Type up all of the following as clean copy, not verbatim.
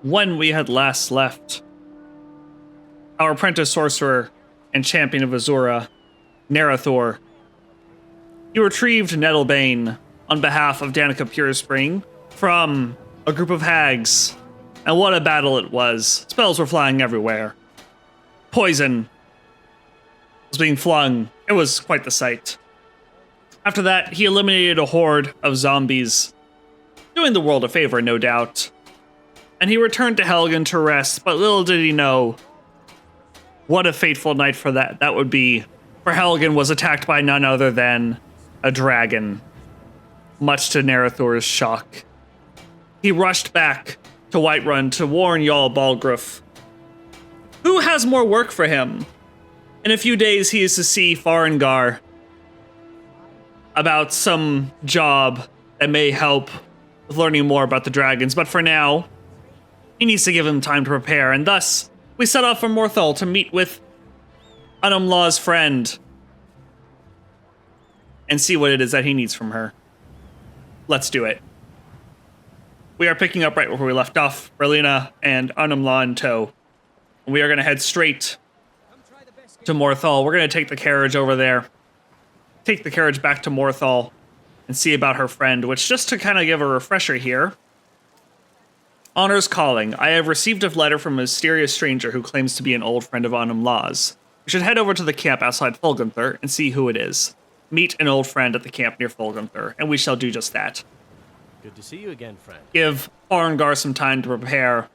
When we had last left, our apprentice sorcerer and champion of Azura, Narathor, he retrieved Nettlebane on behalf of Danica Purespring from a group of hags. And what a battle it was. Spells were flying everywhere. Poison was being flung. It was quite the sight. After that, he eliminated a horde of zombies, doing the world a favor, no doubt. And he returned to Helgen to rest, but little did he know what a fateful night for that would be. For Helgen was attacked by none other than a dragon, much to Narathor's shock. He rushed back to Whiterun to warn Jarl Balgruuf, who has more work for him. In a few days, he is to see Farengar about some job that may help with learning more about the dragons, but for now, he needs to give him time to prepare, and thus, we set off for Morthal to meet with Anumlaw's friend and see what it is that he needs from her. Let's do it. We are picking up right where we left off, Berlina and Anumlaw in tow. We are going to head straight to Morthal. We're going to take the carriage over there, take the carriage back to Morthal, and see about her friend, which, just to kind of give a refresher here, Honor's calling. I have received a letter from a mysterious stranger who claims to be an old friend of Anumlaw's. We should head over to the camp outside Fulgunther and see who it is. Meet an old friend at the camp near Fulgunther, and we shall do just that. Good to see you again, friend. Give Farengar some time to prepare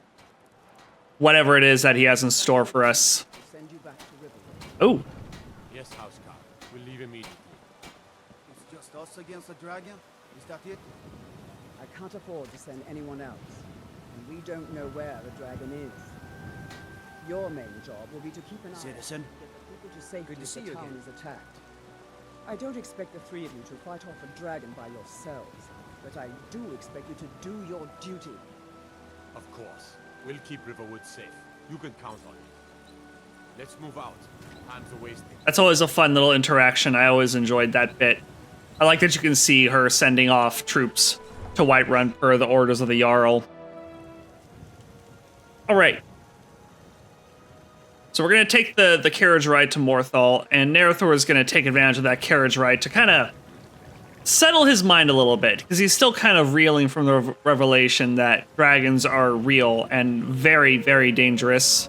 whatever it is that he has in store for us. Oh. Yes, Housecarl. We'll leave immediately. It's just us against the dragon? Is that it? I can't afford to send anyone else, and we don't know where the dragon is. Your main job will be to keep an eye Citizen. get the people to safety Good to if see the you town again. is attacked. I don't expect the three of you to fight off a dragon by yourselves, but I do expect you to do your duty. Of course. We'll keep Riverwood safe. You can count on it. Let's move out. Time's a wasting. That's always a fun little interaction. I always enjoyed that bit. I like that you can see her sending off troops to Whiterun per the orders of the Jarl. All right. So we're going to take the carriage ride to Morthal, and Narathor is going to take advantage of that carriage ride to kind of settle his mind a little bit, because he's still kind of reeling from the revelation that dragons are real and very, very dangerous.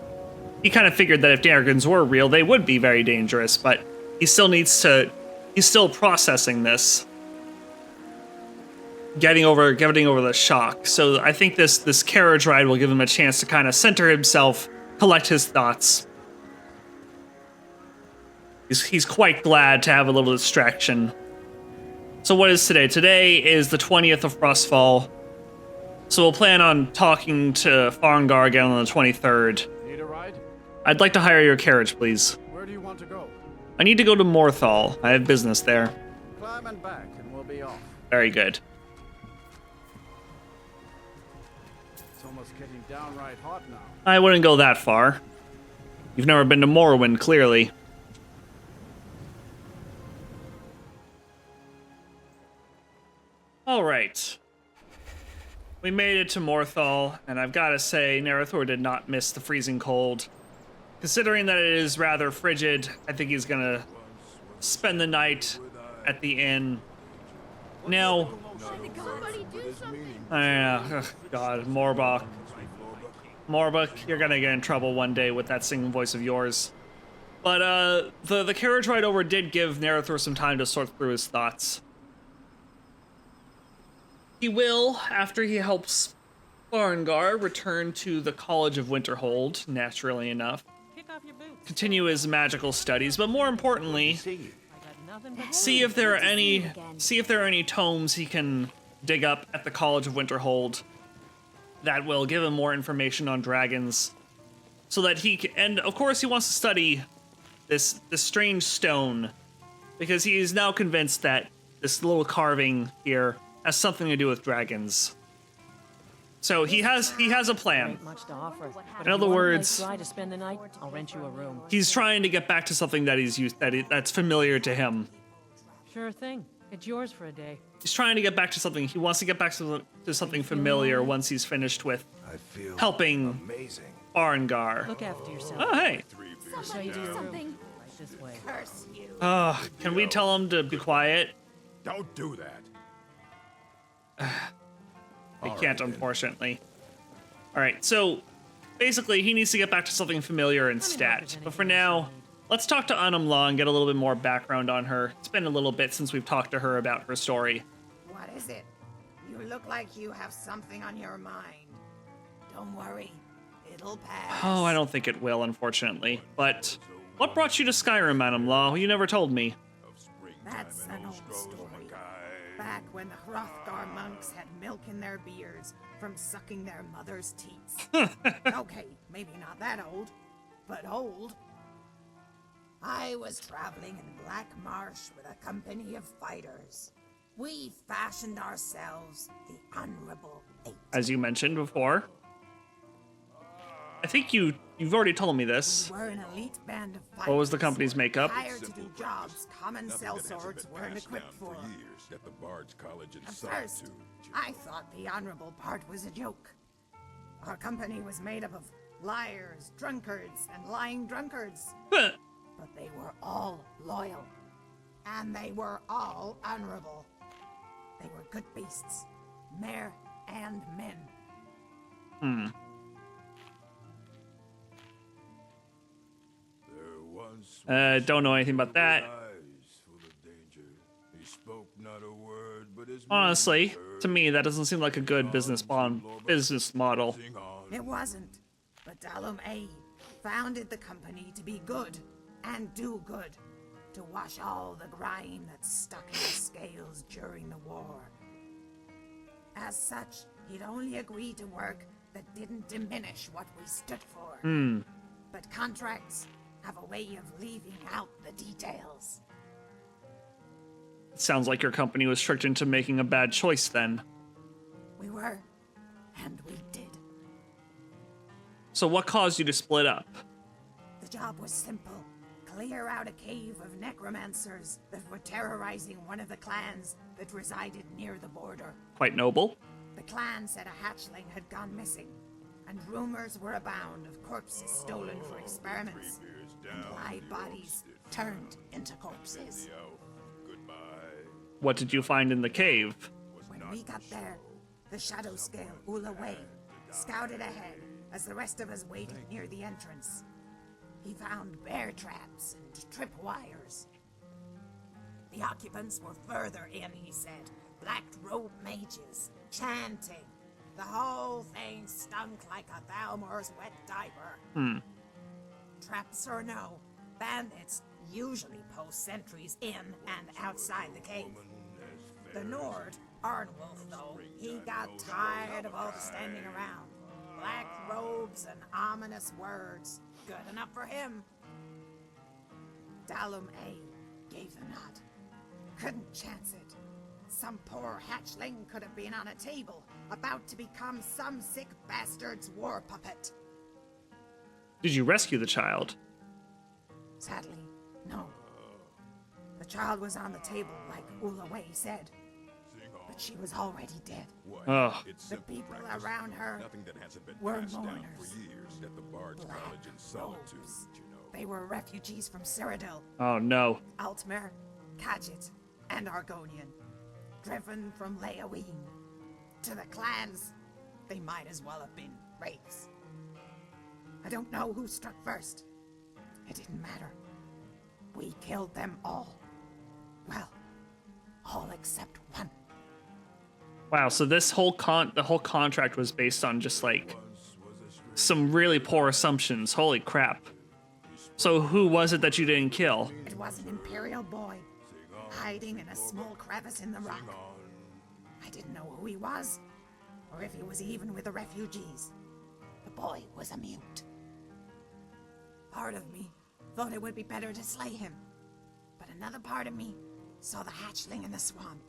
He kind of figured that if dragons were real, they would be very dangerous, but he still needs to... He's still processing this. Getting over the shock. So I think this carriage ride will give him a chance to kind of center himself, collect his thoughts. He's quite glad to have a little distraction. So what is today? Today is the 20th of Frostfall. So we'll plan on talking to Farengar again on the 23rd. Need a ride? I'd like to hire your carriage, please. Where do you want to go? I need to go to Morthal. I have business there. Climb and back, and we'll be off. Very good. It's almost getting downright hot now. I wouldn't go that far. You've never been to Morrowind, clearly. All right. We made it to Morthal, and I've got to say, Narathor did not miss the freezing cold. Considering that it is rather frigid, I think he's gonna spend the night at the inn. Now, I don't know. Ugh, God, Morbok. Morbok, you're gonna get in trouble one day with that singing voice of yours. But the carriage ride over did give Narathor some time to sort through his thoughts. He will, after he helps Farengar return to the College of Winterhold, naturally enough, continue his magical studies, but more importantly, see if there are any tomes he can dig up at the College of Winterhold that will give him more information on dragons, so that he can, and of course he wants to study this strange stone, because he is now convinced that this little carving here has something to do with dragons. So he has a plan. Much to offer. In other words, To spend the night, I'll rent you a room. he's trying to get back to something that that's familiar to him. Sure thing. It's yours for a day. He's trying to get back to something. He wants to get back to something familiar once he's finished with I feel helping amazing. Barngar. Look after yourself. Oh, hey. I'll show you to your room. Right this way. Curse you. Can we tell him to be quiet? Don't do that. We can't, unfortunately. All right, so basically he needs to get back to something familiar instead. But for now, let's talk to Anamla and get a little bit more background on her. It's been a little bit since we've talked to her about her story. What is it? You look like you have something on your mind. Don't worry. It'll pass. Oh, I don't think it will, unfortunately. But what brought you to Skyrim, Anamla? You never told me. That's an old story. Back when the Hrothgar monks had milk in their beards from sucking their mother's teats. Okay, maybe not that old, but old. I was traveling in Black Marsh with a company of fighters. We fashioned ourselves the Honorable Eight. As you mentioned before. I think you've already told me this. We were an elite band of fighters. What was the company's makeup? Hired to do jobs common sellswords weren't equipped for. At the Bard's College in At first, I thought the honorable part was a joke. Our company was made up of liars, drunkards, and lying drunkards. But they were all loyal. And they were all honorable. They were good beasts, mare and men. Don't know anything about that. Honestly, to me, that doesn't seem like a good business model. It wasn't, but Dalum A founded the company to be good and do good, to wash all the grime that stuck in the scales during the war. As such, he'd only agree to work that didn't diminish what we stood for. But contracts have a way of leaving out the details. Sounds like your company was tricked into making a bad choice then. We were, and we did. So what caused you to split up? The job was simple. Clear out a cave of necromancers that were terrorizing one of the clans that resided near the border. Quite noble. The clan said a hatchling had gone missing, and rumors were abound of corpses stolen for experiments, and live bodies turned into corpses. What did you find in the cave? When we got there, the shadow scale Ula Wei scouted ahead as the rest of us waited near the entrance. He found bear traps and tripwires. The occupants were further in, he said. Black-robed mages, chanting. The whole thing stunk like a Thalmor's wet diaper. Traps or no, bandits usually post sentries in and outside the cave. The Nord, Arnwolf, though, he got tired of all the standing around. Black robes and ominous words. Good enough for him. Dalum A gave the nod. Couldn't chance it. Some poor hatchling could have been on a table, about to become some sick bastard's war puppet. Did you rescue the child? Sadly, no. The child was on the table, like Ula Wei said. But she was already dead. Ugh. The people around her were mourners. Black robes. They were refugees from Cyrodiil, Oh no. Altmer, Kadjit, and Argonian. Driven from Leaween. To the clans, they might as well have been wraiths. I don't know who struck first. It didn't matter. We killed them all. Well, all except one. Wow, so this whole the whole contract was based on just like some really poor assumptions. Holy crap. So who was it that you didn't kill? It was an Imperial boy, hiding in a small crevice in the rock. I didn't know who he was, or if he was even with the refugees. The boy was a mute. Part of me thought it would be better to slay him, but another part of me saw the hatchling in the swamp,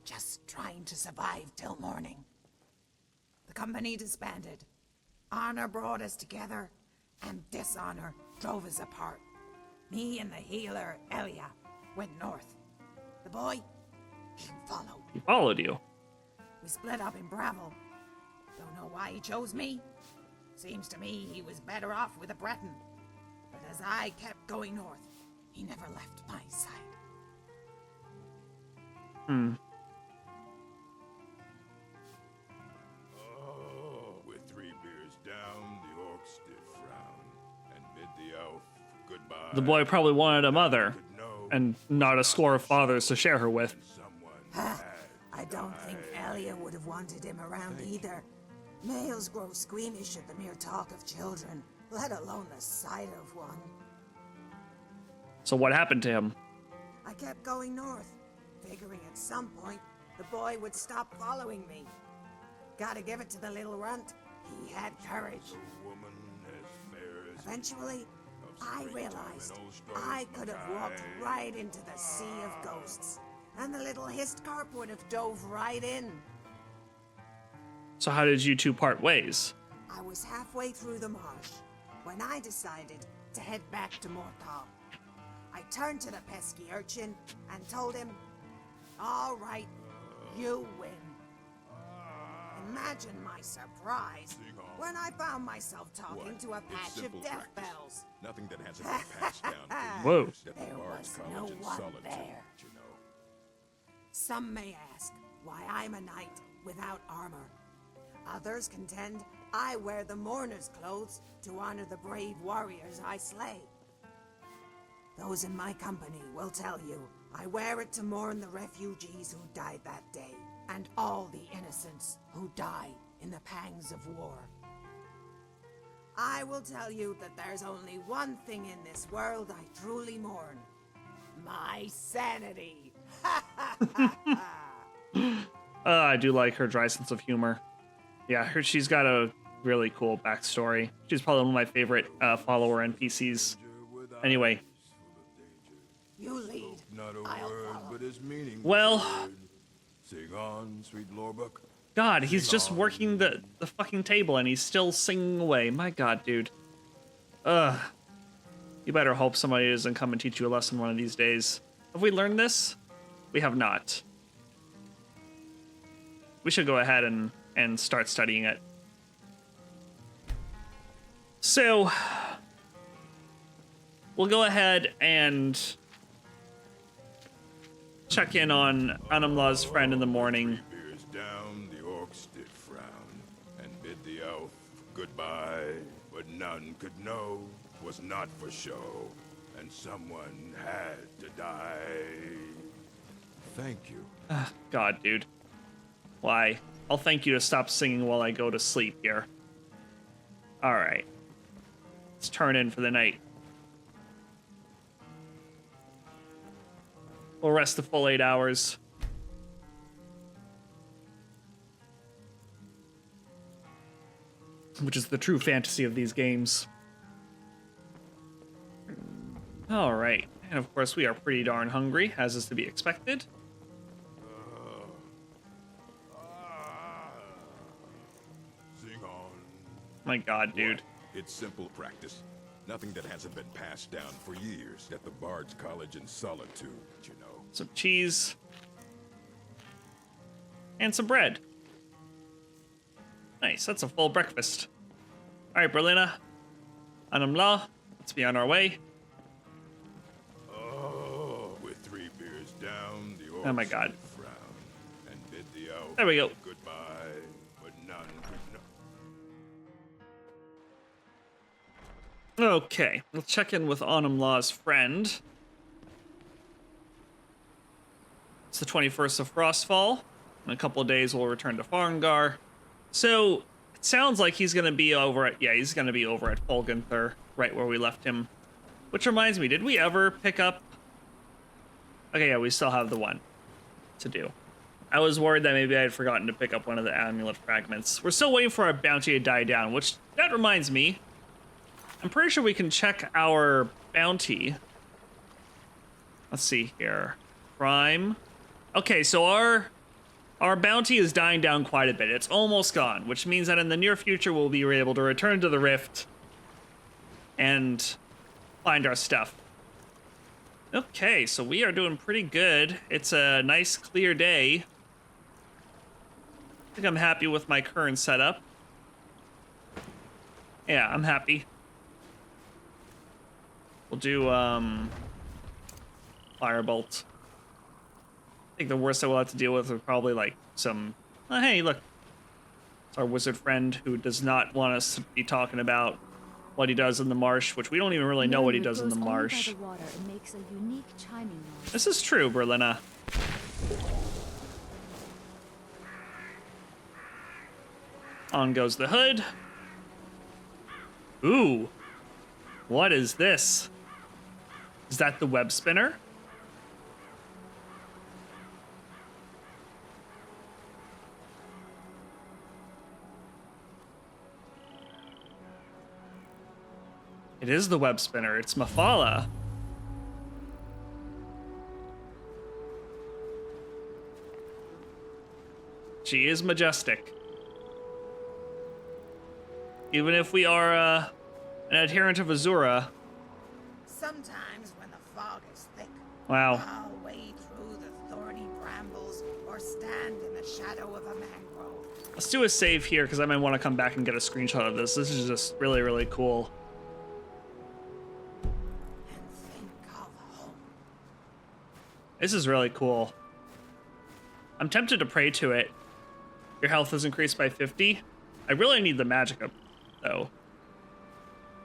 just trying to survive till morning. The company disbanded. Honor brought us together, and dishonor drove us apart. Me and the healer, Elia, went north. The boy, Follow. He followed you. We split up in Bravo. Don't know why he chose me. Seems to me he was better off with a Breton. But as I kept going north, he never left my side. Oh, with 3 beers down, the orcs did frown and bid the elf goodbye. The boy probably wanted a mother, Could know and not a score of fathers to share her with. someone I don't think Elia would have wanted him around either. Males grow squeamish at the mere talk of children, let alone the sight of one. So what happened to him? I kept going north, figuring at some point the boy would stop following me. Gotta give it to the little runt. He had courage. a woman as fair as Eventually, I realized I could have walked right into the sea of ghosts, and the little Histcarp would have dove right in. So how did you two part ways? I was halfway through the marsh when I decided to head back to Mortal. I turned to the pesky urchin and told him, "All right, you win." Imagine my surprise when I found myself talking to a It's patch of simple death practice. bells. Nothing that hasn't been passed down for Whoa. years at the There Bard's was College no in one Solitude, there. you know. Some may ask why I'm a knight without armor. Others contend I wear the mourner's clothes to honor the brave warriors I slay. Those in my company will tell you I wear it to mourn the refugees who died that day, and all the innocents who die in the pangs of war. I will tell you that there's only one thing in this world I truly mourn. My sanity. I do like her dry sense of humor. Yeah, she's got a really cool backstory. She's probably one of my favorite follower NPCs. Anyway, You lead. Not a I'll word, follow. but his meaning. Well- word. Sing on, sweet Lorbuck. God, he's just working the fucking table and he's still singing away. My God, dude. Ugh. You better hope somebody doesn't come and teach you a lesson one of these days. Have we learned this? We have not. We should go ahead and start studying it. So, we'll go ahead and check in on Anamla's friend in the morning. Beers down, the orcs did frown and bid the elf goodbye, but none could know 'twas not for show, and someone had to die. Thank you. God, dude. Why? I'll thank you to stop singing while I go to sleep here. Alright. Let's turn in for the night. We'll rest the full 8 hours. Which is the true fantasy of these games. Alright. And of course, we are pretty darn hungry, as is to be expected. Sing on. My God, dude. It's simple practice. Nothing that hasn't been passed down for years at the Bard's College in Solitude, you know. Some cheese. And some bread. Nice, that's a full breakfast. Alright, Berlina. Anamla, let's be on our way. Oh, with 3 beers down, the orcs Oh my God. did frown and bid the elf There we go. goodbye, but none could know. Okay, let's check in with Anamla's friend. It's the 21st of Frostfall. In a couple of days, we'll return to Farengar. So, it sounds like he's going to be over at... Yeah, he's going to be over at Folgenther, right where we left him. Which reminds me, did we ever pick up... Okay, yeah, we still have the one to do. I was worried that maybe I had forgotten to pick up one of the amulet fragments. We're still waiting for our bounty to die down, which... That reminds me... I'm pretty sure we can check our bounty. Let's see here. Prime. Okay, so our bounty is dying down quite a bit. It's almost gone, which means that in the near future we'll be able to return to the Rift and find our stuff. Okay, so we are doing pretty good. It's a nice clear day. I think I'm happy with my current setup. Yeah, I'm happy. We'll do Firebolt. I think the worst I will have to deal with is probably like some hey, look. It's our wizard friend who does not want us to be talking about what he does in the marsh, which we don't even really know what he does in the marsh. By the water, it makes a unique chiming noise. This is true, Berlina. On goes the hood. Ooh. What is this? Is that the web spinner? It is the web spinner. It's Mafala. She is majestic. Even if we are an adherent of Azura. Sometimes when the fog is thick, Wow. I'll wade through the thorny brambles or stand in the shadow of a mangrove. Let's do a save here because I might want to come back and get a screenshot of this. This is just really, really cool. And think of home. This is really cool. I'm tempted to pray to it. Your health is increased by 50. I really need the magic up, though.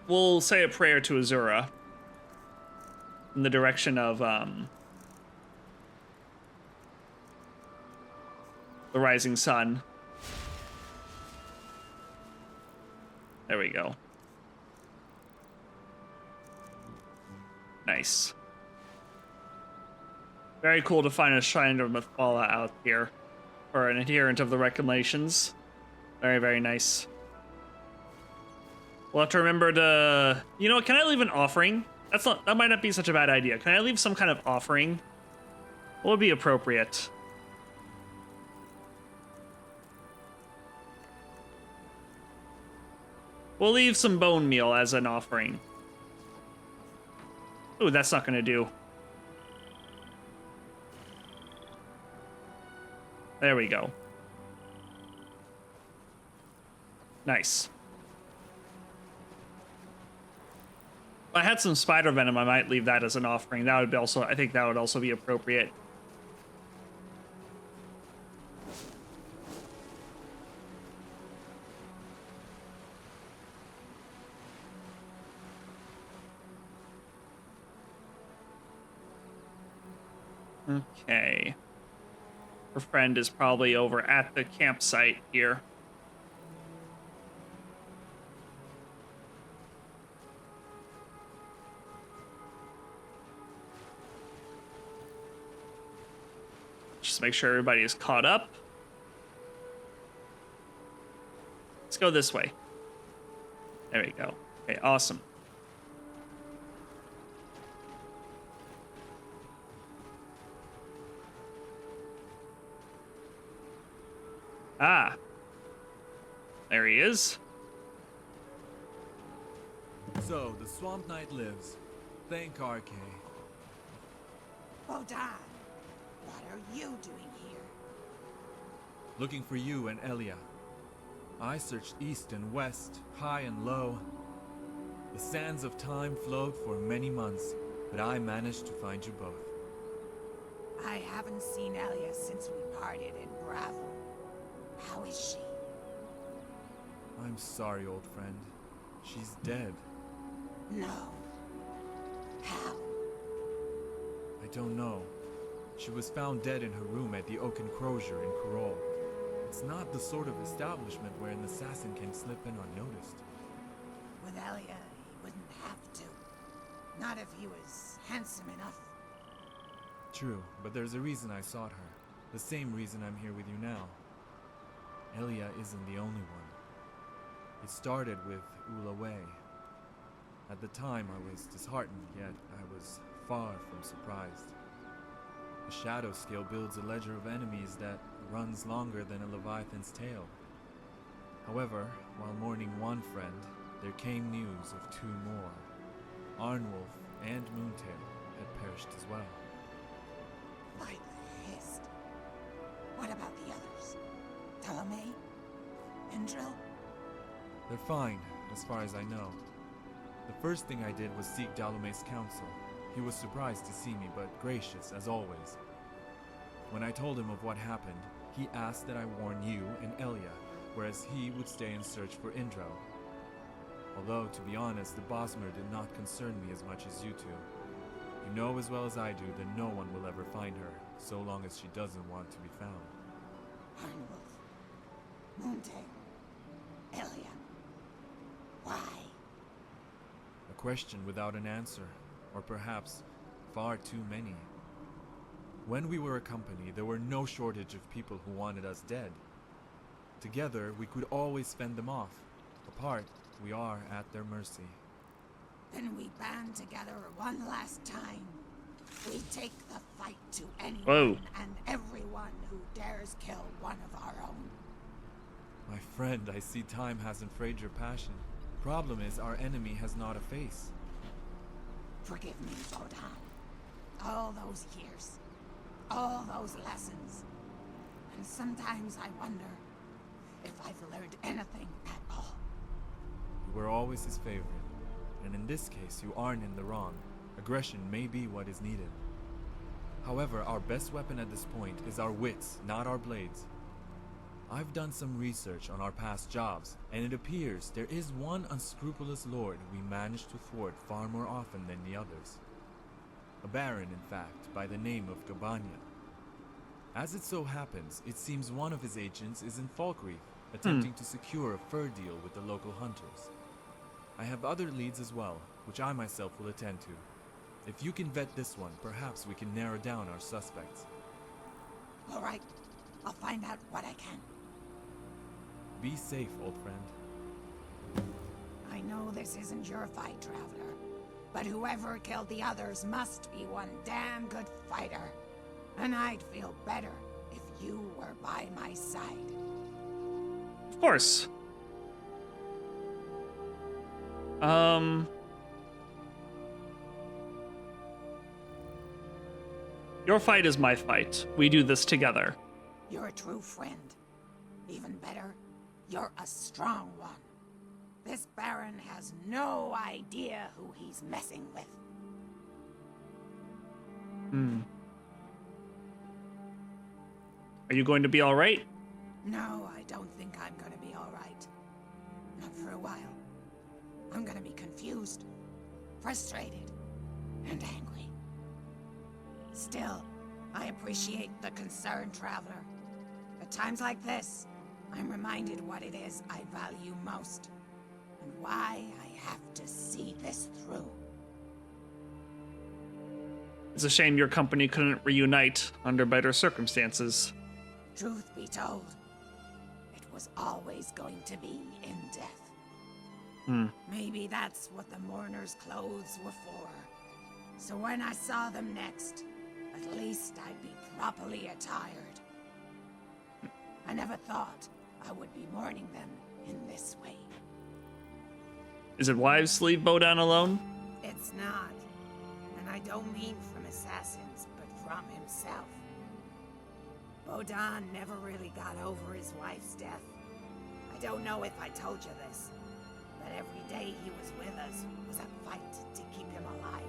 We'll say a prayer to Azura in the direction of the rising sun. There we go. Nice. Very cool to find a shrine of Mafala out here. Or an adherent of the regulations. Very, very nice. We'll have to remember to... You know, can I leave an offering? That might not be such a bad idea. Can I leave some kind of offering? What would be appropriate? We'll leave some bone meal as an offering. Ooh, that's not gonna do. There we go. Nice. If I had some spider venom, I might leave that as an offering. That would be also, I think that would also be appropriate. Okay. Her friend is probably over at the campsite here. Just make sure everybody is caught up. Let's go this way. There we go. Okay, awesome. Ah. There he is. So, the Swamp Knight lives. Thank RK. Bodan, what are you doing here? Looking for you and Elia. I searched east and west, high and low. The sands of time flowed for many months, but I managed to find you both. I haven't seen Elia since we parted in Bravo. How is she? I'm sorry, old friend. She's dead. No. How? I don't know. She was found dead in her room at the Oak Enclosure in Karol. It's not the sort of establishment where an assassin can slip in unnoticed. With Elia, he wouldn't have to. Not if he was handsome enough. True, but there's a reason I sought her. The same reason I'm here with you now. Elia isn't the only one. It started with Ula Wei. At the time, I was disheartened, yet I was far from surprised. The Shadow Scale builds a ledger of enemies that runs longer than a Leviathan's tail. However, while mourning one friend, there came news of two more, Arnwolf and Moontail. had perished as well. By the hist. What about the others? Ptolemy? Indril? They're fine, as far as I know. The first thing I did was seek Dalome's counsel. He was surprised to see me, but gracious, as always. When I told him of what happened, he asked that I warn you and Elia, whereas he would stay and search for Indro. Although, to be honest, the Bosmer did not concern me as much as you two. You know as well as I do that no one will ever find her, so long as she doesn't want to be found. Harnwolf. Moontail. Elia. Why? A question without an answer, or perhaps far too many. When we were a company, there were no shortage of people who wanted us dead. Together, we could always fend them off. Apart, we are at their mercy. Then we band together one last time. We take the fight to anyone Whoa. and everyone who dares kill one of our own. My friend, I see time hasn't frayed your passion. Problem is, our enemy has not a face. Forgive me, Bodan. All those years. All those lessons. And sometimes I wonder if I've learned anything at all. You were always his favorite, and in this case you aren't in the wrong. Aggression may be what is needed. However, our best weapon at this point is our wits, not our blades. I've done some research on our past jobs, and it appears there is one unscrupulous lord we managed to thwart far more often than the others. A baron, in fact, by the name of Gabania. As it so happens, it seems one of his agents is in Falkreath, attempting to secure a fur deal with the local hunters. I have other leads as well, which I myself will attend to. If you can vet this one, perhaps we can narrow down our suspects. All right, I'll find out what I can. Be safe, old friend. I know this isn't your fight, Traveler, but whoever killed the others must be one damn good fighter. And I'd feel better if you were by my side. Of course. Your fight is my fight. We do this together. You're a true friend. Even better, you're a strong one. This Baron has no idea who he's messing with. Are you going to be all right? No, I don't think I'm gonna be all right. Not for a while. I'm gonna be confused, frustrated, and angry. Still, I appreciate the concern, Traveler. At times like this, I'm reminded what it is I value most, and why I have to see this through. It's a shame your company couldn't reunite under better circumstances. Truth be told, it was always going to be in death. Maybe that's what the mourner's clothes were for. So when I saw them next, at least I'd be properly attired. I never thought I would be mourning them in this way. Is it wives leave Bodan alone? It's not. And I don't mean from assassins, but from himself. Bodan never really got over his wife's death. I don't know if I told you this, but every day he was with us was a fight to keep him alive.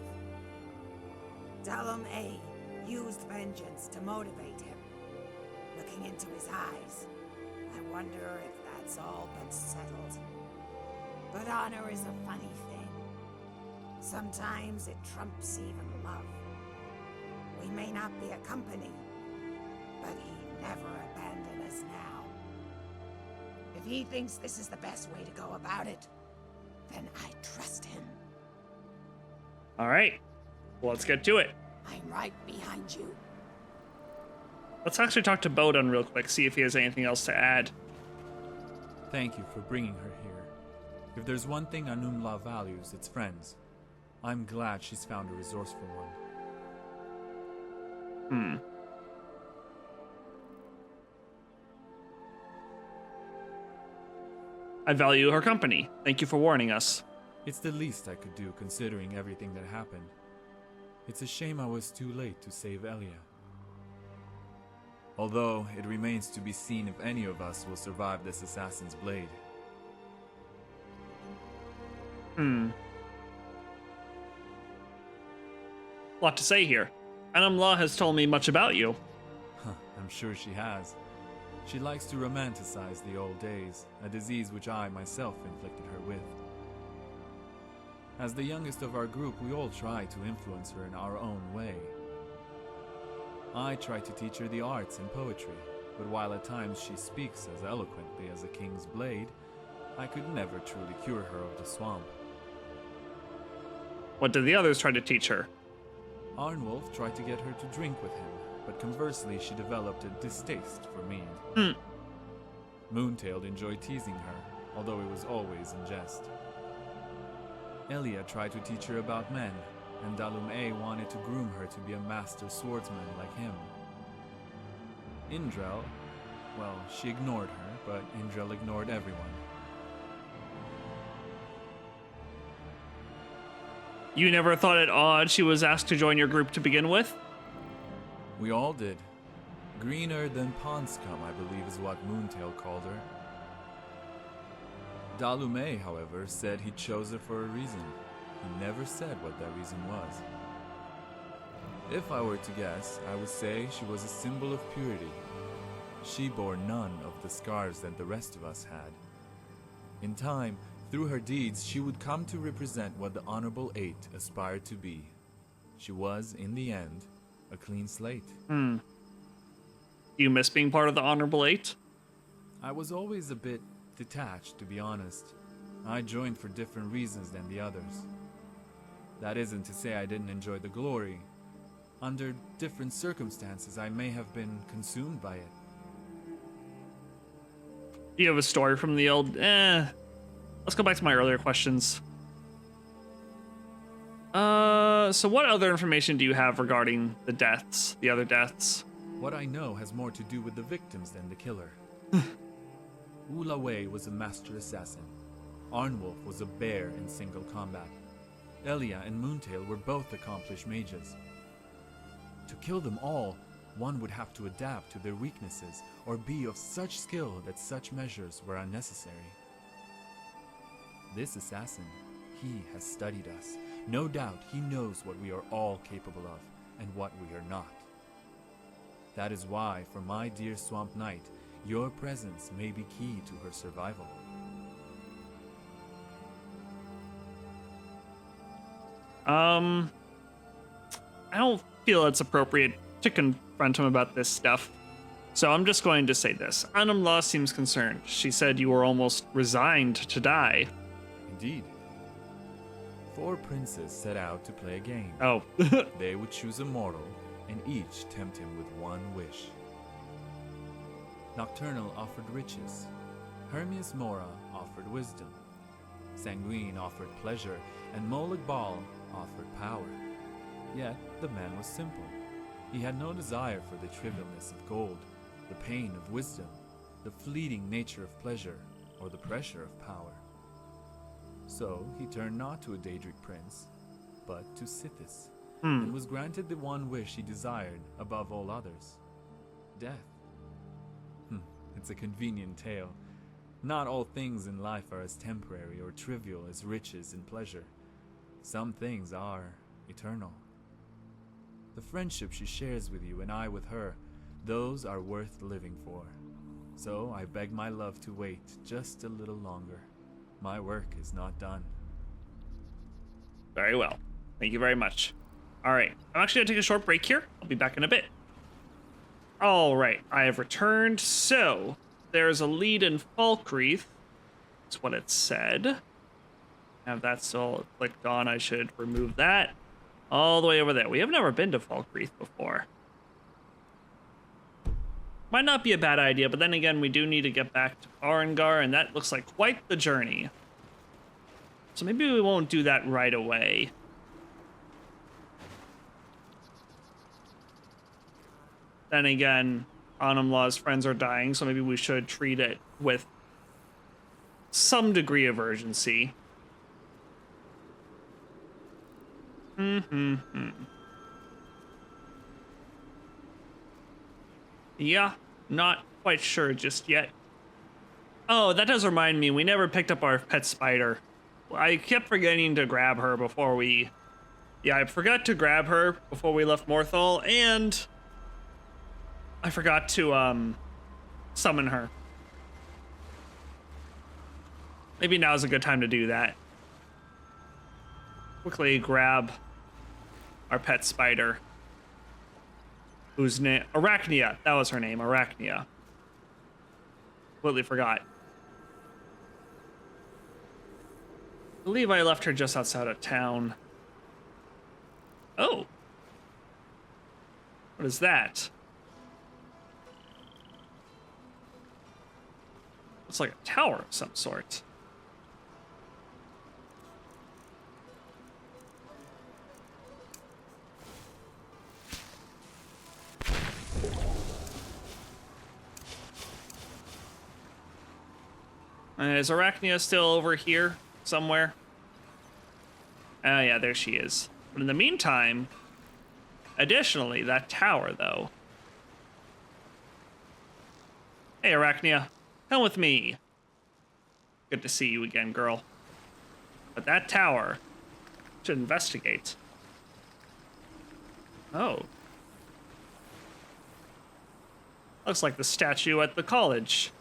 Dalum A used vengeance to motivate him. Looking into his eyes, I wonder if that's all but settled. But honor is a funny thing. Sometimes it trumps even love. We may not be a company, but he never abandoned us now. If he thinks this is the best way to go about it, then I trust him. All right. Well, let's get to it. I'm right behind you. Let's actually talk to Bodan real quick, see if he has anything else to add. Thank you for bringing her here. If there's one thing Anumla values, it's friends. I'm glad she's found a resourceful one. I value her company. Thank you for warning us. It's the least I could do considering everything that happened. It's a shame I was too late to save Elia. Although, it remains to be seen if any of us will survive this assassin's blade. Lot to say here. Anam-La has told me much about you. I'm sure she has. She likes to romanticize the old days, a disease which I myself inflicted her with. As the youngest of our group, we all try to influence her in our own way. I try to teach her the arts and poetry, but while at times she speaks as eloquently as a king's blade, I could never truly cure her of the swamp. What did the others try to teach her? Arnwolf tried to get her to drink with him, but conversely she developed a distaste for mead. Moontail enjoyed teasing her, although it was always in jest. Elia tried to teach her about men, and Dalum-A wanted to groom her to be a master swordsman like him. Indrel, well, she ignored her, but Indrel ignored everyone. You never thought it odd she was asked to join your group to begin with? We all did. Greener than pond scum, I believe is what Moontail called her. Dalum-A, however, said he chose her for a reason. He never said what that reason was. If I were to guess, I would say she was a symbol of purity. She bore none of the scars that the rest of us had. In time, through her deeds, she would come to represent what the Honorable Eight aspired to be. She was, in the end, a clean slate. Do you miss being part of the Honorable Eight? I was always a bit detached, to be honest. I joined for different reasons than the others. That isn't to say I didn't enjoy the glory. Under different circumstances, I may have been consumed by it. Do you have a story from the old... Let's go back to my earlier questions. So what other information do you have regarding the deaths, the other deaths? What I know has more to do with the victims than the killer. Ula-Wei was a master assassin. Arnwolf was a bear in single combat. Elia and Moontail were both accomplished mages. To kill them all, one would have to adapt to their weaknesses or be of such skill that such measures were unnecessary. This assassin, he has studied us. No doubt he knows what we are all capable of and what we are not. That is why, for my dear Swamp Knight, your presence may be key to her survival. I don't feel it's appropriate to confront him about this stuff. So I'm just going to say this. Anam-La seems concerned. She said you were almost resigned to die. Indeed. 4 princes set out to play a game. Oh. They would choose a mortal, and each tempt him with one wish. Nocturnal offered riches. Hermias Mora offered wisdom. Sanguine offered pleasure, and Molag Bal offered power. Yet the man was simple. He had no desire for the trivialness of gold, the pain of wisdom, the fleeting nature of pleasure, or the pressure of power. So he turned not to a Daedric prince, but to Sithis, and was granted the one wish he desired above all others: death. It's a convenient tale. Not all things in life are as temporary or trivial as riches and pleasure. Some things are eternal. The friendship she shares with you and I with her, those are worth living for. So I beg my love to wait just a little longer. My work is not done. Very well. Thank you very much. All right. I'm actually going to take a short break here. I'll be back in a bit. All right. I have returned. So there's a lead in Falkreath. That's what it said. Have that still clicked on. I should remove that. All the way over there. We have never been to Falkreath before. Might not be a bad idea, but then again, we do need to get back to Farengar, and that looks like quite the journey. So maybe we won't do that right away. Then again, Anam-La's friends are dying, so maybe we should treat it with some degree of urgency. Yeah, not quite sure just yet. Oh, that does remind me, we never picked up our pet spider. I kept forgetting to grab her before we... Yeah, I forgot to grab her before we left Morthal, and I forgot to summon her. Maybe now's a good time to do that. Quickly grab our pet spider. Whose name? Arachnia. That was her name, Arachnia. Completely forgot. I believe I left her just outside of town. Oh. What is that? Looks like a tower of some sort. Is Arachnia still over here somewhere? Oh yeah, there she is. But in the meantime, additionally, that tower though. Hey Arachnia, come with me. Good to see you again, girl. But that tower should investigate. Oh. Looks like the statue at the college.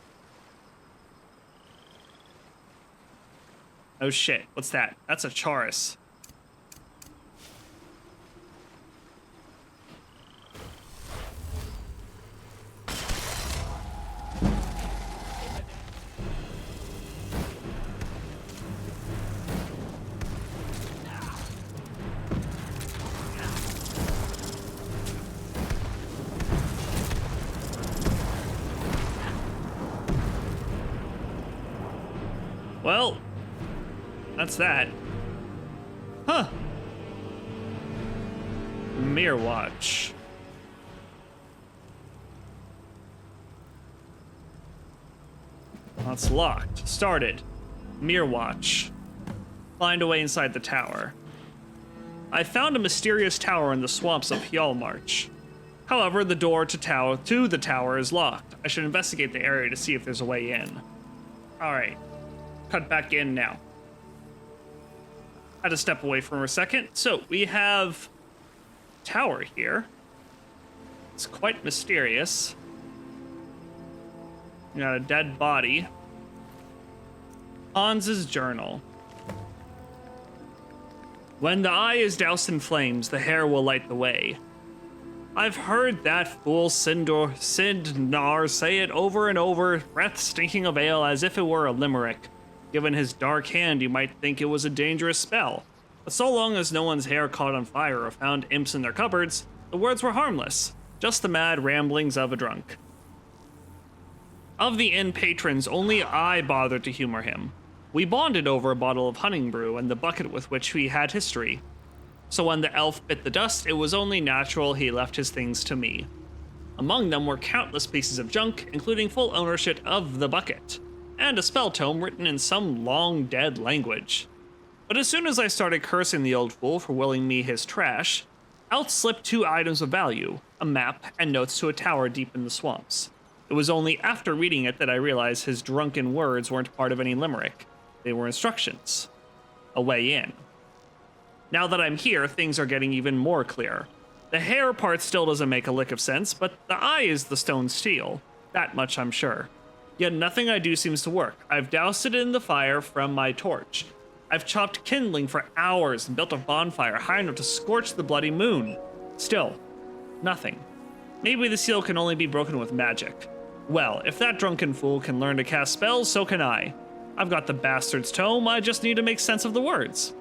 Oh shit, what's that? That's a Chaurus. Well, that's that. Huh. Mirror watch. That's locked. Started. Mirror watch. Find a way inside the tower. I found a mysterious tower in the swamps of Hjalmarch. However, the door to the tower is locked. I should investigate the area to see if there's a way in. Alright. Cut back in now. Had to step away for a second. So we have tower here. It's quite mysterious. We got a dead body. Hans's journal. When the eye is doused in flames, the hair will light the way. I've heard that fool Sindnar say it over and over, breath stinking of ale as if it were a limerick. Given his dark hand, you might think it was a dangerous spell. But so long as no one's hair caught on fire or found imps in their cupboards, the words were harmless. Just the mad ramblings of a drunk. Of the inn patrons, only I bothered to humor him. We bonded over a bottle of hunting brew and the bucket with which we had history. So when the elf bit the dust, it was only natural he left his things to me. Among them were countless pieces of junk, including full ownership of the bucket, and a spell tome written in some long-dead language. But as soon as I started cursing the old fool for willing me his trash, out slipped 2 items of value, a map and notes to a tower deep in the swamps. It was only after reading it that I realized his drunken words weren't part of any limerick. They were instructions. A way in. Now that I'm here, things are getting even more clear. The hair part still doesn't make a lick of sense, but the eye is the stone steel. That much I'm sure. Yet nothing I do seems to work. I've doused it in the fire from my torch. I've chopped kindling for hours and built a bonfire high enough to scorch the bloody moon. Still, nothing. Maybe the seal can only be broken with magic. Well, if that drunken fool can learn to cast spells, so can I. I've got the bastard's tome, I just need to make sense of the words.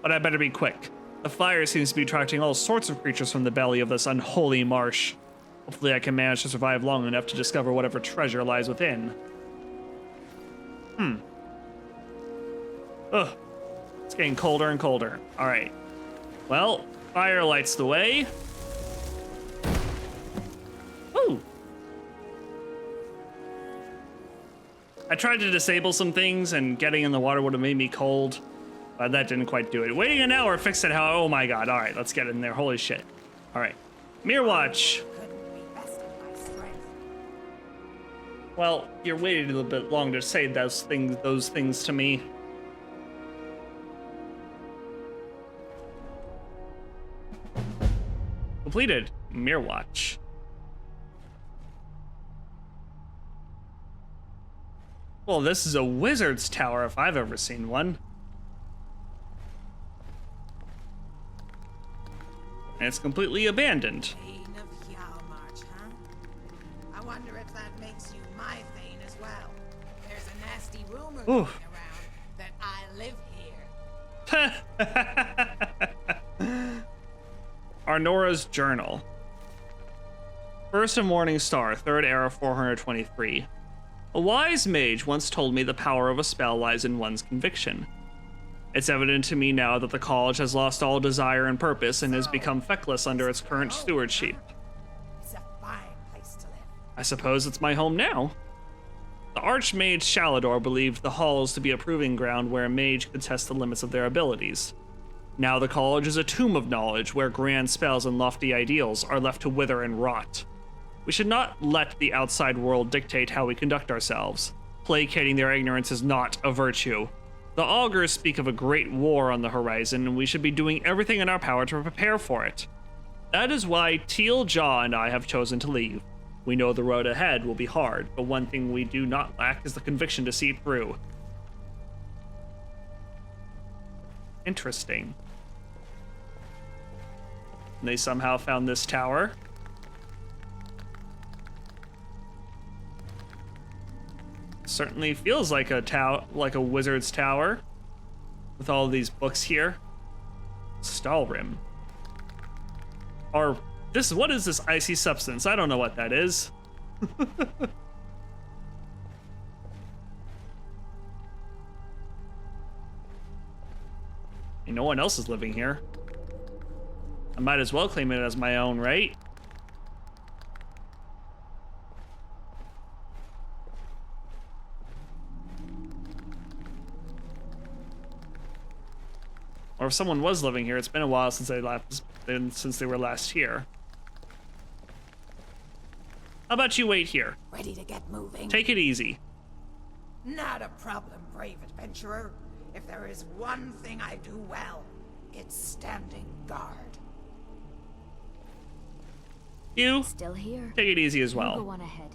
But I better be quick. The fire seems to be attracting all sorts of creatures from the belly of this unholy marsh. Hopefully I can manage to survive long enough to discover whatever treasure lies within. Ugh. It's getting colder and colder. Alright. Well, fire lights the way. Ooh. I tried to disable some things and getting in the water would have made me cold. But that didn't quite do it. Waiting an hour fixed it how, oh my god. Alright, let's get in there. Holy shit. Alright. Mirror watch. Couldn't be bested by strength. Well, you're waiting a little bit long to say those things to me. Completed. Mirror Watch. Well, this is a wizard's tower if I've ever seen one. And it's completely abandoned. Thane of Hjalmarch, huh? I wonder if that makes you my Thane as well. There's a nasty rumor going around that I live here. Arnora's Journal. First of Morning Star, 3rd era 423. A wise mage once told me the power of a spell lies in one's conviction. It's evident to me now that the college has lost all desire and purpose and has become feckless under its current stewardship. It's a fine place to live. I suppose it's my home now. The Archmage Shalador believed the halls to be a proving ground where a mage could test the limits of their abilities. Now the college is a tomb of knowledge where grand spells and lofty ideals are left to wither and rot. We should not let the outside world dictate how we conduct ourselves. Placating their ignorance is not a virtue. The augurs speak of a great war on the horizon, and we should be doing everything in our power to prepare for it. That is why Teal Jaw and I have chosen to leave. We know the road ahead will be hard, but one thing we do not lack is the conviction to see it through. Interesting. And they somehow found this tower. Certainly feels like a wizard's tower with all these books here. Stalrim. Or what is this icy substance? I don't know what that is. No one else is living here. I might as well claim it as my own, right? Or if someone was living here, it's been a while since they were last here. How about you wait here? Ready to get moving? Take it easy. Not a problem, brave adventurer. If there is one thing I do well, it's standing guard. You Still here. take it easy as You well. go on ahead.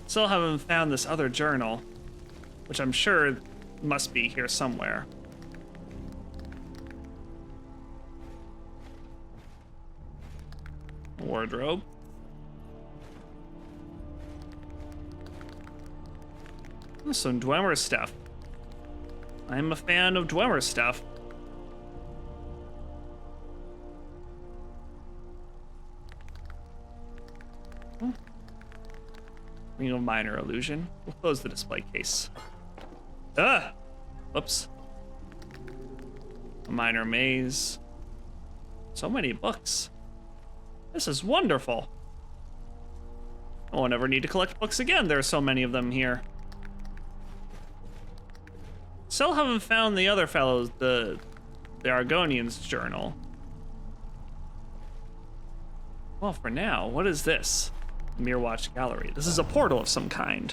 Still haven't found this other journal, which I'm sure must be here somewhere. Wardrobe. Ooh, some Dwemer stuff. I'm a fan of Dwemer stuff. Ring of Minor Illusion. We'll close the display case. Ah! Whoops. A minor maze. So many books. This is wonderful. I won't ever need to collect books again. There are so many of them here. Still haven't found the other fellows, the Argonian's journal. Well, for now, what is this? Mirror Watch Gallery. This is a portal of some kind.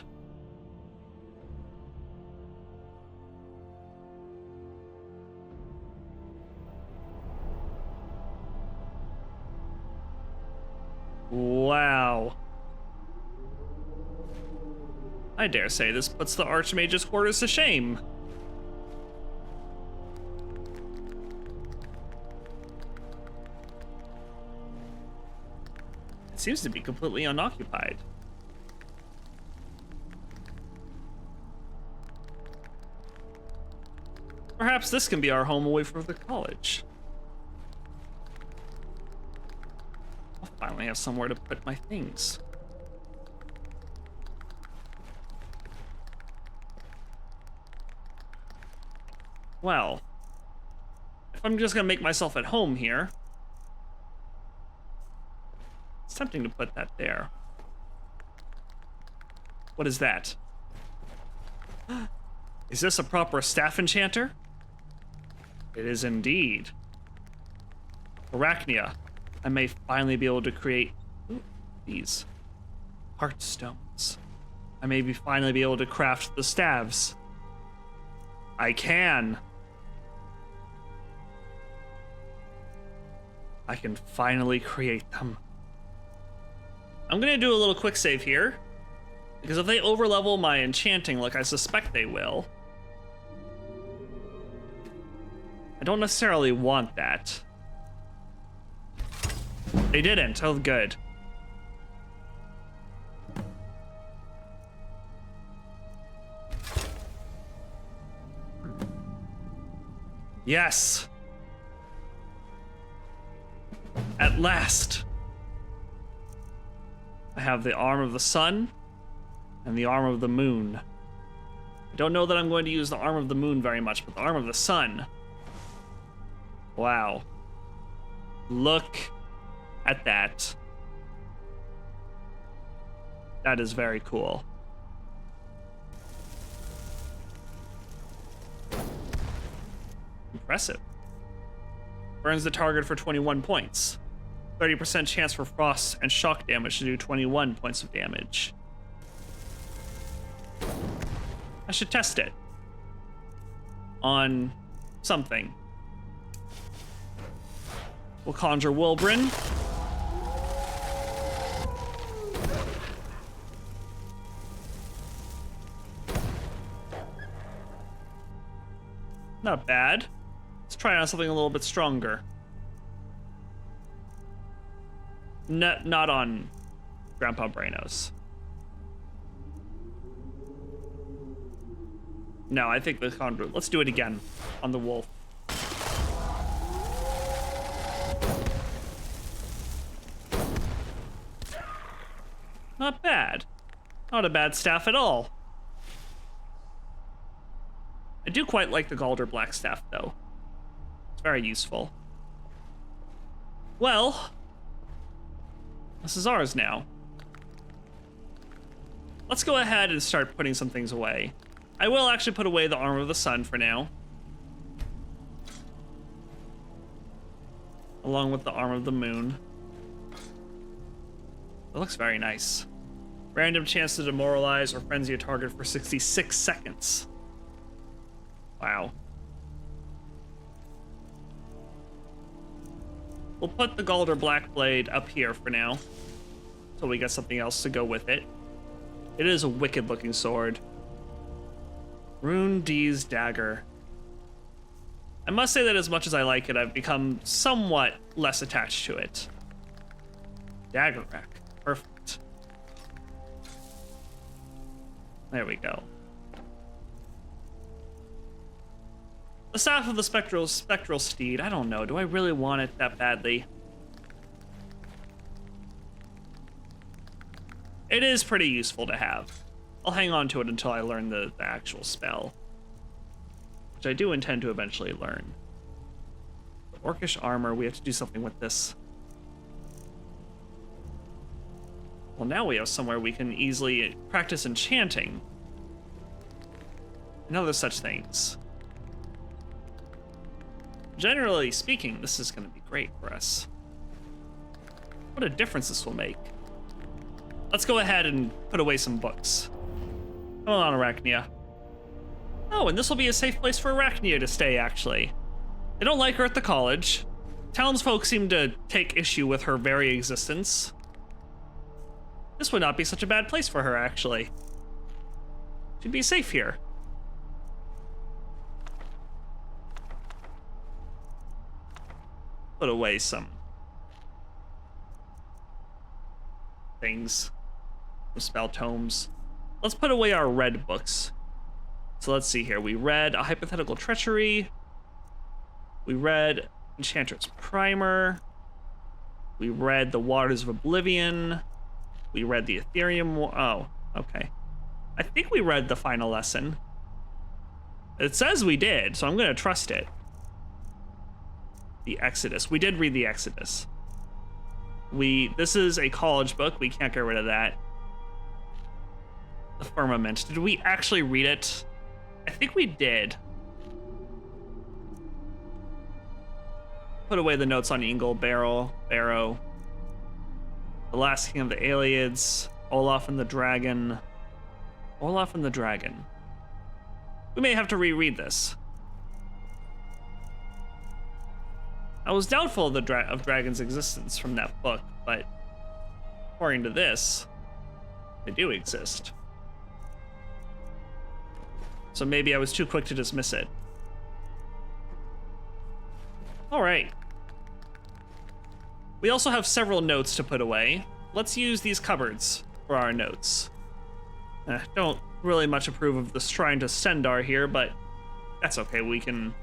Wow. I dare say this puts the Archmage's quarters to shame. It seems to be completely unoccupied. Perhaps this can be our home away from the college. I'll finally have somewhere to put my things. Well, if I'm just gonna make myself at home here, it's tempting to put that there. What is that? Is this a proper staff enchanter? It is indeed. Arachnia. I may finally be able to create... Ooh, these heartstones. I may finally be able to craft the staves. I can. I can finally create them. I'm gonna do a little quick save here, because if they overlevel my enchanting like I suspect they will, I don't necessarily want that. They didn't. Oh, good. Yes. At last. I have the arm of the sun and the arm of the moon. I don't know that I'm going to use the arm of the moon very much, but the arm of the sun. Wow. Look at that. That is very cool. Impressive. Burns the target for 21 points. 30% chance for frost and shock damage to do 21 points of damage. I should test it on something. We'll conjure Wilbrin. Not bad. Let's try it on something a little bit stronger. Not on Grandpa Branos. No, I think the conjure. Let's do it again on the wolf. Not bad. Not a bad staff at all. I do quite like the Galder Black Staff, though. It's very useful. Well, this is ours now. Let's go ahead and start putting some things away. I will actually put away the Armor of the Sun for now, along with the Armor of the Moon. It looks very nice. Random chance to demoralize or frenzy a target for 66 seconds. Wow. We'll put the Galder Black Blade up here for now, until we get something else to go with it. It is a wicked looking sword. Rune D's Dagger. I must say that as much as I like it, I've become somewhat less attached to it. Dagger rack. Perfect. There we go. The Staff of the Spectral Steed. I don't know. Do I really want it that badly? It is pretty useful to have. I'll hang on to it until I learn the actual spell, which I do intend to eventually learn. Orcish armor. We have to do something with this. Well, now we have somewhere we can easily practice enchanting and other such things. Generally speaking, this is going to be great for us. What a difference this will make. Let's go ahead and put away some books. Come on, Arachnia. Oh, and this will be a safe place for Arachnia to stay, actually. They don't like her at the college. Townsfolk seem to take issue with her very existence. This would not be such a bad place for her, actually. She'd be safe here. Put away some things. Some spell tomes. Let's put away our red books. So let's see here. We read A Hypothetical Treachery. We read Enchantress Primer. We read The Waters of Oblivion. We read the Ethereum. Oh, okay. I think we read the final lesson. It says we did, so I'm going to trust it. The Exodus. We did read the Exodus. This is a college book. We can't get rid of that. The Firmament. Did we actually read it? I think we did. Put away the notes on Ingle, Barrow. The Last King of the Aliens, Olaf and the Dragon. Olaf and the Dragon. We may have to reread this. I was doubtful of of Dragon's existence from that book, but according to this, they do exist. So maybe I was too quick to dismiss it. All right. We also have several notes to put away. Let's use these cupboards for our notes. Don't really much approve of this trying to Stendar here, but that's okay. We can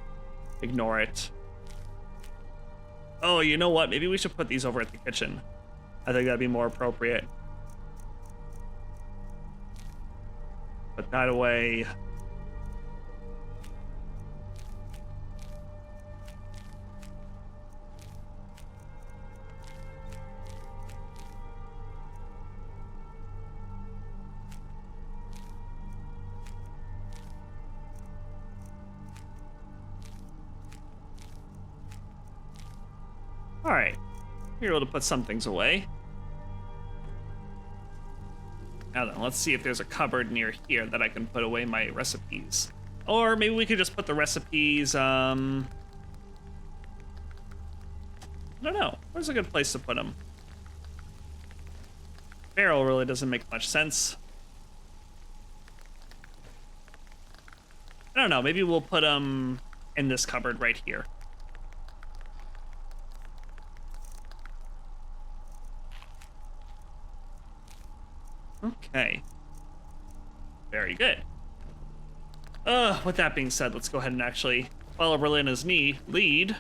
ignore it. Oh, you know what? Maybe we should put these over at the kitchen. I think that'd be more appropriate. Put that away. All right, you're able to put some things away. Now then, let's see if there's a cupboard near here that I can put away my recipes. Or maybe we could just put the recipes, I don't know. Where's a good place to put them? Barrel really doesn't make much sense. I don't know, maybe we'll put them in this cupboard right here. Okay. Very good. With that being said, let's go ahead and actually follow Berlina's lead.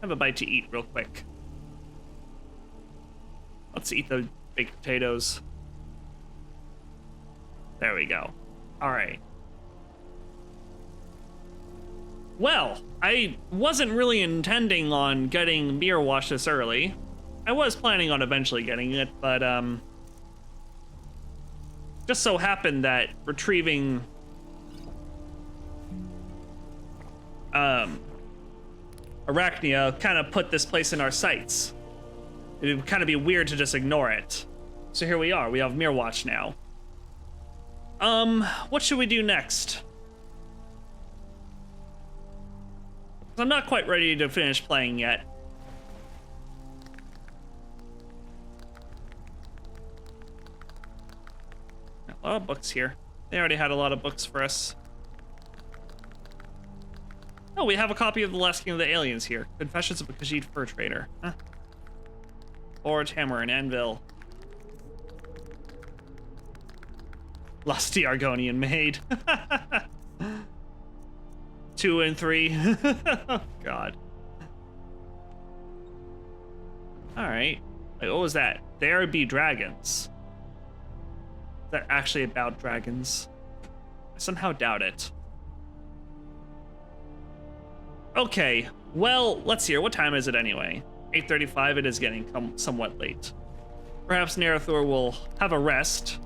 Have a bite to eat real quick. Let's eat the baked potatoes. There we go. All right. Well, I wasn't really intending on getting Beer Wash this early. I was planning on eventually getting it, but just so happened that retrieving Arachnia kind of put this place in our sights. It would kind of be weird to just ignore it. So here we are. We have Mirwatch now. What should we do next? I'm not quite ready to finish playing yet. A lot of books here. They already had a lot of books for us. Oh, we have a copy of The Last King of the Aliens here. Confessions of a Khajiit Fur Trader. Huh. Forge, Hammer, and Anvil. Lusty Argonian Maid. 2 and 3. Oh, God. Alright. Like, what was that? There be dragons. Is that actually about dragons? I somehow doubt it. Okay, well, let's hear. What time is it anyway? 8:35. It is getting somewhat late. Perhaps Narathor will have a rest.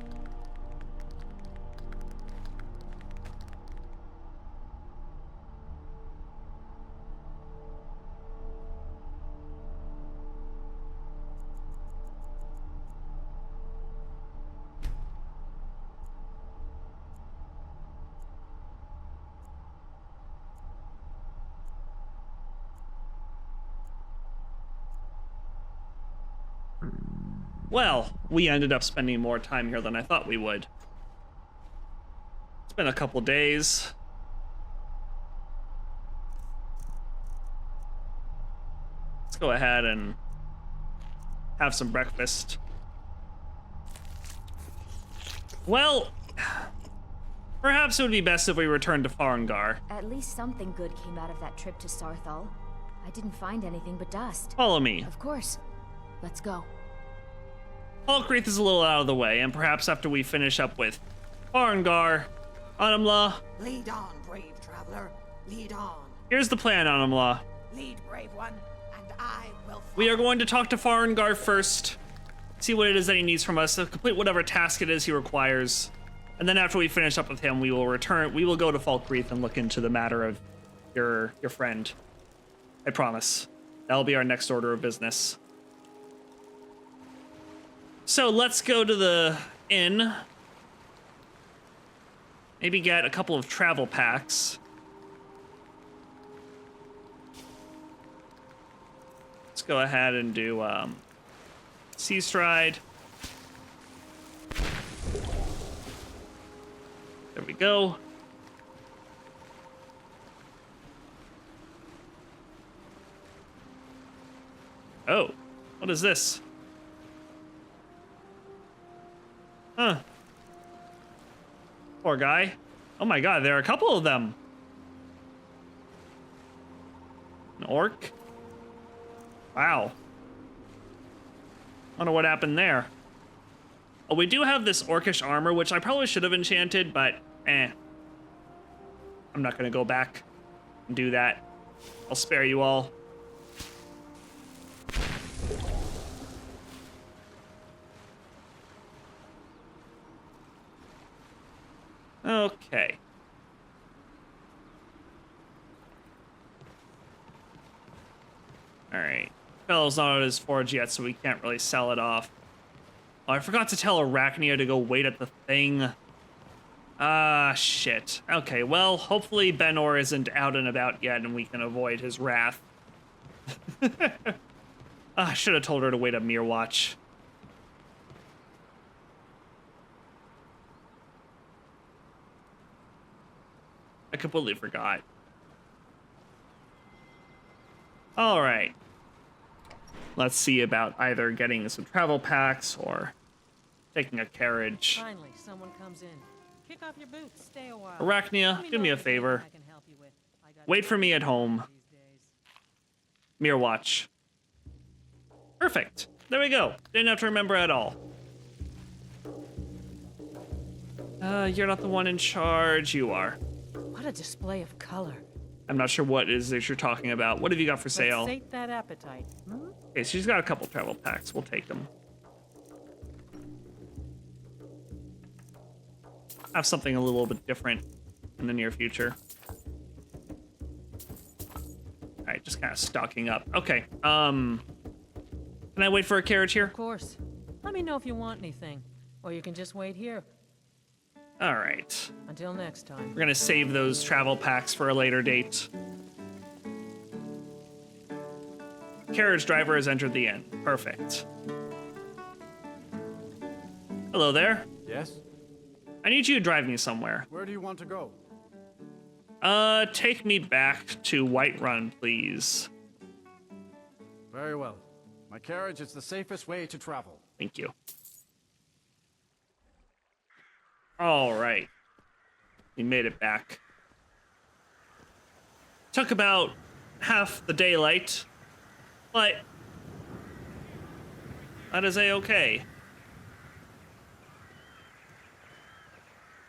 Well, we ended up spending more time here than I thought we would. It's been a couple days. Let's go ahead and have some breakfast. Well, perhaps it would be best if we returned to Farengar. At least something good came out of that trip to Sarthal. I didn't find anything but dust. Follow me. Of course. Let's go. Falkreath is a little out of the way, and perhaps after we finish up with Farengar, Anamla. Lead on, brave traveler. Lead on. Here's the plan, Anamla. Lead, brave one, and I will follow. We are going to talk to Farengar first, see what it is that he needs from us, complete whatever task it is he requires, and then after we finish up with him, we will return. We will go to Falkreath and look into the matter of your friend. I promise. That'll be our next order of business. So let's go to the inn. Maybe get a couple of travel packs. Let's go ahead and do Sea Stride. There we go. Oh, what is this? Huh. Poor guy. Oh my god, there are a couple of them. An orc? Wow. I don't know what happened there. Oh, we do have this orcish armor, which I probably should have enchanted, but I'm not gonna go back and do that. I'll spare you all. Okay. Alright. Bell's not at his forge yet, so we can't really sell it off. Oh, I forgot to tell Arachnia to go wait at the thing. Ah, shit. Okay, well, hopefully Benor isn't out and about yet and we can avoid his wrath. I should have told her to wait at Mirror Watch. I completely forgot. All right. Let's see about either getting some travel packs or taking a carriage. Finally, someone comes in. Kick off your boots. Stay a while. Arachnia, do me a favor. Wait for me at home. Mirror Watch. Perfect. There we go. Didn't have to remember at all. You're not the one in charge. You are. What a display of color. I'm not sure what it is that you're talking about. What have you got for sale? Let's sate that appetite. Okay, so she's got a couple travel packs. We'll take them. Have something a little bit different in the near future. All right, just kind of stocking up. Okay, can I wait for a carriage here? Of course. Let me know if you want anything. Or you can just wait here. All right. Until next time. We're gonna save those travel packs for a later date. Carriage driver has entered the inn. Perfect. Hello there. Yes? I need you to drive me somewhere. Where do you want to go? Take me back to Whiterun, please. Very well. My carriage is the safest way to travel. Thank you. All right. We made it back. Took about half the daylight, but that is a-okay.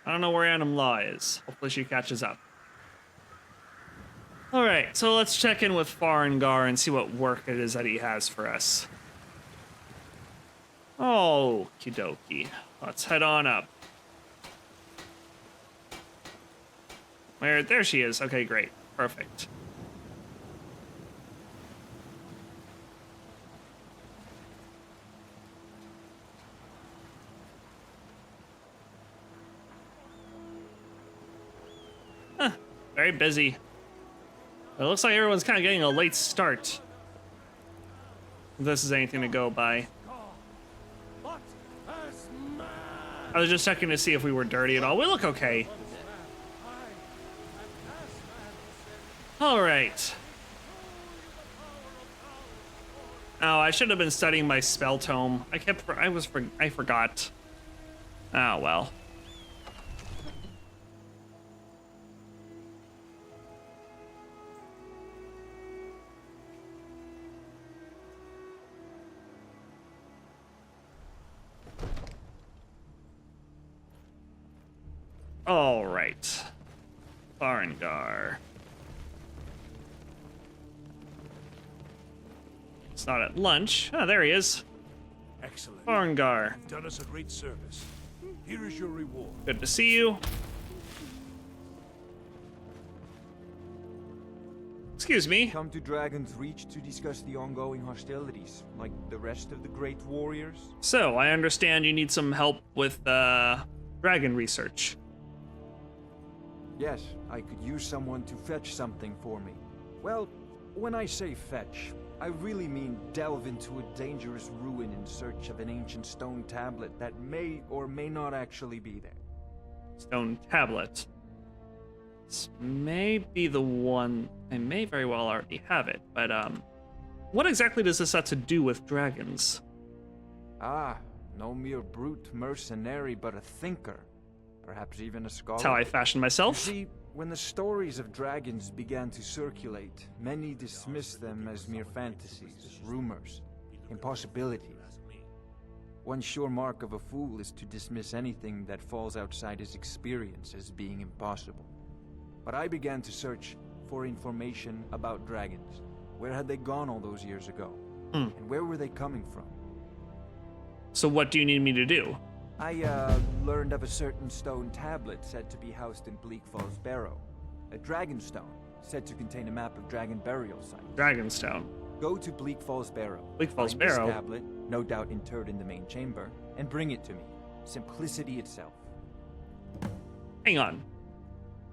I don't know where Annam Law is. Hopefully she catches up. All right, so let's check in with Farengar and see what work it is that he has for us. Okie dokie. Let's head on up. There she is. Okay, great. Perfect. Huh. Very busy. It looks like everyone's kind of getting a late start. If this is anything to go by. I was just checking to see if we were dirty at all. We look okay. All right. Oh, I should have been studying my spell tome. I forgot. Oh, well. All right. Farengar. It's not at lunch. Oh, there he is. Excellent. Farengar. You've done us a great service. Here is your reward. Good to see you. Excuse me. Come to Dragon's Reach to discuss the ongoing hostilities, like the rest of the great warriors? So, I understand you need some help with, dragon research. Yes, I could use someone to fetch something for me. Well, when I say fetch, I really mean delve into a dangerous ruin in search of an ancient stone tablet that may or may not actually be there. Stone tablet. This may be the one. I may very well already have it, but what exactly does this have to do with dragons? Ah, no mere brute mercenary, but a thinker. Perhaps even a scholar. That's how I fashion myself. You see, when the stories of dragons began to circulate, many dismissed them as mere fantasies, rumors, impossibilities. One sure mark of a fool is to dismiss anything that falls outside his experience as being impossible. But I began to search for information about dragons. Where had they gone all those years ago? And where were they coming from? So what do you need me to do? I learned of a certain stone tablet said to be housed in Bleak Falls Barrow. A dragon stone, said to contain a map of dragon burial sites. Dragonstone. Go to Bleak Falls Barrow. Bleak Falls Find this Barrow? tablet, no doubt interred in the main chamber, and bring it to me. Simplicity itself. Hang on.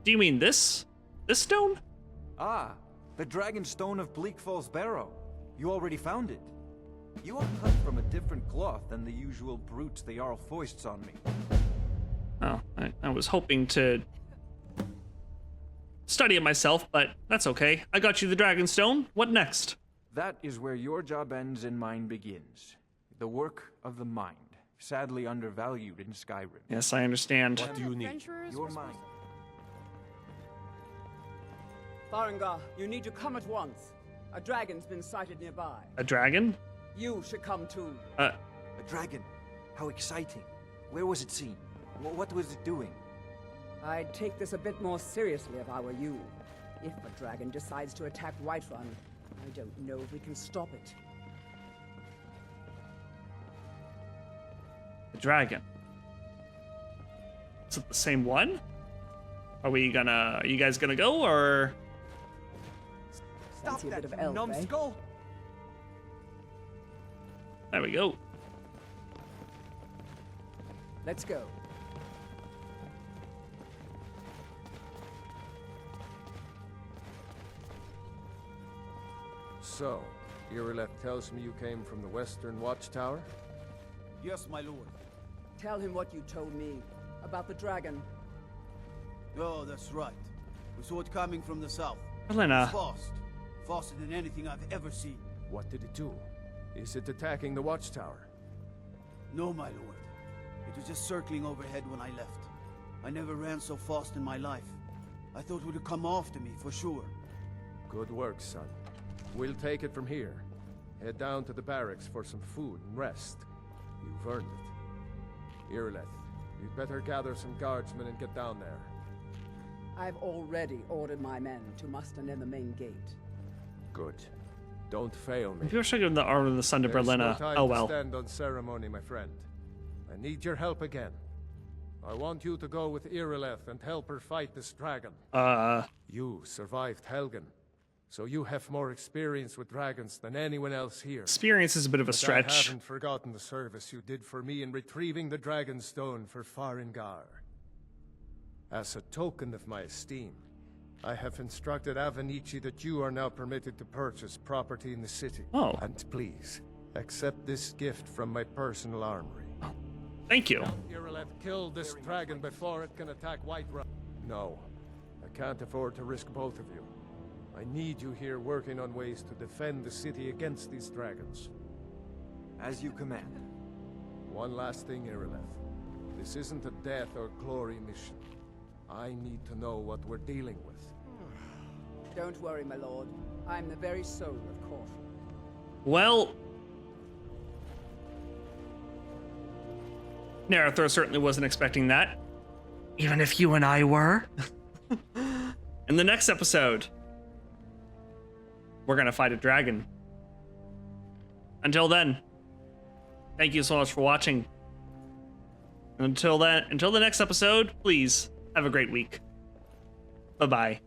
Do you mean this? This stone? Ah, the dragon stone of Bleak Falls Barrow. You already found it. You are cut from a different cloth than the usual brutes the Jarl foists on me. Oh, I was hoping to study it myself, but that's okay. I got you the Dragonstone. What next? That is where your job ends and mine begins. The work of the mind. Sadly undervalued in Skyrim. Yes, I understand. What do you need? Your mind. Farengar, you need to come at once. A dragon's been sighted nearby. A dragon? You should come too. A dragon? How exciting. Where was it seen? What was it doing? I'd take this a bit more seriously if I were you. If a dragon decides to attack Whiterun, I don't know if we can stop it. The dragon. Is it the same one? Are you guys gonna go, or? Fancy a bit of elf, numbskull! There we go. Let's go. So, Irileth tells me you came from the Western Watchtower? Yes, my lord. Tell him what you told me about the dragon. Oh, that's right. We saw it coming from the south. Elena. Fast. Faster than anything I've ever seen. What did it do? Is it attacking the Watchtower? No, my lord. It was just circling overhead when I left. I never ran so fast in my life. I thought it would come after me, for sure. Good work, son. We'll take it from here. Head down to the barracks for some food and rest. You've earned it. Irileth, you'd better gather some guardsmen and get down there. I've already ordered my men to muster near the main gate. Good. Don't fail me. Maybe I should give the Arm of the Sun to There's Berlina. no time Oh to well. stand on ceremony, my friend. I need your help again. I want you to go with Irileth and help her fight this dragon. You survived Helgen, so you have more experience with dragons than anyone else here. Experience is a bit of a But stretch. I haven't forgotten the service you did for me in retrieving the dragon stone for Farengar. As a token of my esteem, I have instructed Avenici that you are now permitted to purchase property in the city. Oh. And please, accept this gift from my personal armory. Thank you. Irileth killed this dragon before it can attack Whiterun. No, I can't afford to risk both of you. I need you here working on ways to defend the city against these dragons. As you command. One last thing, Irileth. This isn't a death or glory mission. I need to know what we're dealing with. Don't worry, my lord. I'm the very soul of caution. Well, Narathor certainly wasn't expecting that. Even if you and I were. In the next episode, we're gonna fight a dragon. Until then, thank you so much for watching. Until the next episode, please have a great week. Bye-bye.